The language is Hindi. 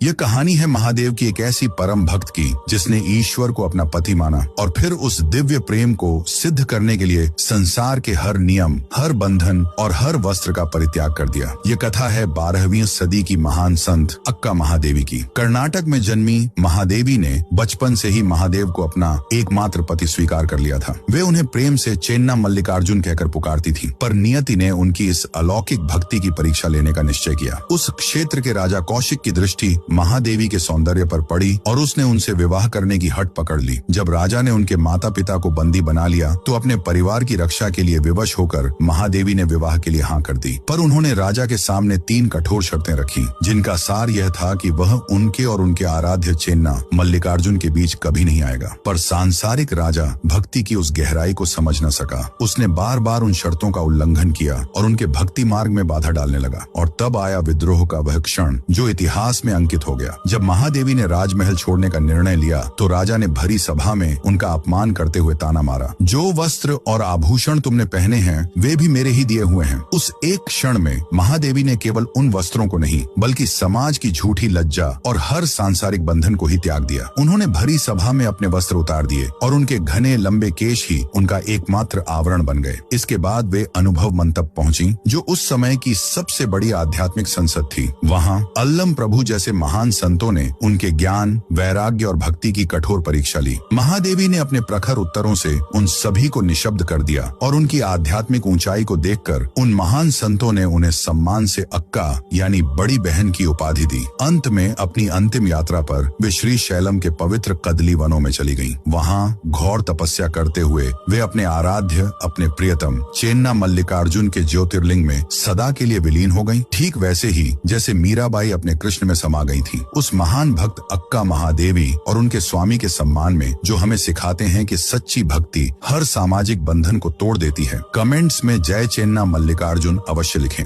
ये कहानी है महादेव की एक ऐसी परम भक्त की जिसने ईश्वर को अपना पति माना और फिर उस दिव्य प्रेम को सिद्ध करने के लिए संसार के हर नियम, हर बंधन और हर वस्त्र का परित्याग कर दिया। ये कथा है 12वीं सदी की महान संत अक्का महादेवी की। कर्नाटक में जन्मी महादेवी ने बचपन से ही महादेव को अपना एकमात्र पति स्वीकार कर लिया था। वे उन्हें प्रेम से चेन्ना मल्लिकार्जुन कहकर पुकारती थी, पर नियति ने उनकी इस अलौकिक भक्ति की परीक्षा लेने का निश्चय किया। उस क्षेत्र के राजा कौशिक की दृष्टि महादेवी के सौंदर्य पर पड़ी और उसने उनसे विवाह करने की हट पकड़ ली। जब राजा ने उनके माता पिता को बंदी बना लिया तो अपने परिवार की रक्षा के लिए विवश होकर महादेवी ने विवाह के लिए हाँ कर दी। पर उन्होंने राजा के सामने 3 कठोर शर्तें रखी, जिनका सार यह था कि वह उनके और उनके आराध्य चेन्ना मल्लिकार्जुन के बीच कभी नहीं आएगा। पर सांसारिक राजा भक्ति की उस गहराई को समझ न सका। उसने बार बार उन शर्तों का उल्लंघन किया और उनके भक्ति मार्ग में बाधा डालने लगा। और तब आया विद्रोह का वह क्षण जो इतिहास में अंकित हो गया। जब महादेवी ने राजमहल छोड़ने का निर्णय लिया तो राजा ने भरी सभा में उनका अपमान करते हुए ताना मारा, जो वस्त्र और आभूषण तुमने पहने हैं वे भी मेरे ही दिए हुए हैं। उस एक क्षण में महादेवी ने केवल उन वस्त्रों को नहीं बल्कि समाज की झूठी लज्जा और हर सांसारिक बंधन को ही त्याग दिया। उन्होंने भरी सभा में अपने वस्त्र उतार दिए और उनके घने लंबे केश ही उनका एकमात्र आवरण बन गए। इसके बाद वे अनुभव मंतप पहुंची, जो उस समय की सबसे बड़ी आध्यात्मिक संसद थी। वहां अल्लम प्रभु जैसे महान संतों ने उनके ज्ञान, वैराग्य और भक्ति की कठोर परीक्षा ली। महादेवी ने अपने प्रखर उत्तरों से उन सभी को निशब्द कर दिया और उनकी आध्यात्मिक ऊंचाई को देखकर उन महान संतों ने उन्हें सम्मान से अक्का यानी बड़ी बहन की उपाधि दी। अंत में अपनी अंतिम यात्रा पर वे श्री शैलम के पवित्र कदली वनों में चली गईं। वहां घोर तपस्या करते हुए वे अपने आराध्य, अपने प्रियतम चेन्ना मल्लिकार्जुन के ज्योतिर्लिंग में सदा के लिए विलीन हो गईं। ठीक वैसे ही जैसे मीराबाई अपने कृष्ण में समा गई थी। उस महान भक्त अक्का महादेवी और उनके स्वामी के सम्मान में जो हमें सिखाते हैं कि सच्ची भक्ति हर सामाजिक बंधन को तोड़ देती है। कमेंट्स में जय चेन्ना मल्लिकार्जुन अवश्य लिखें।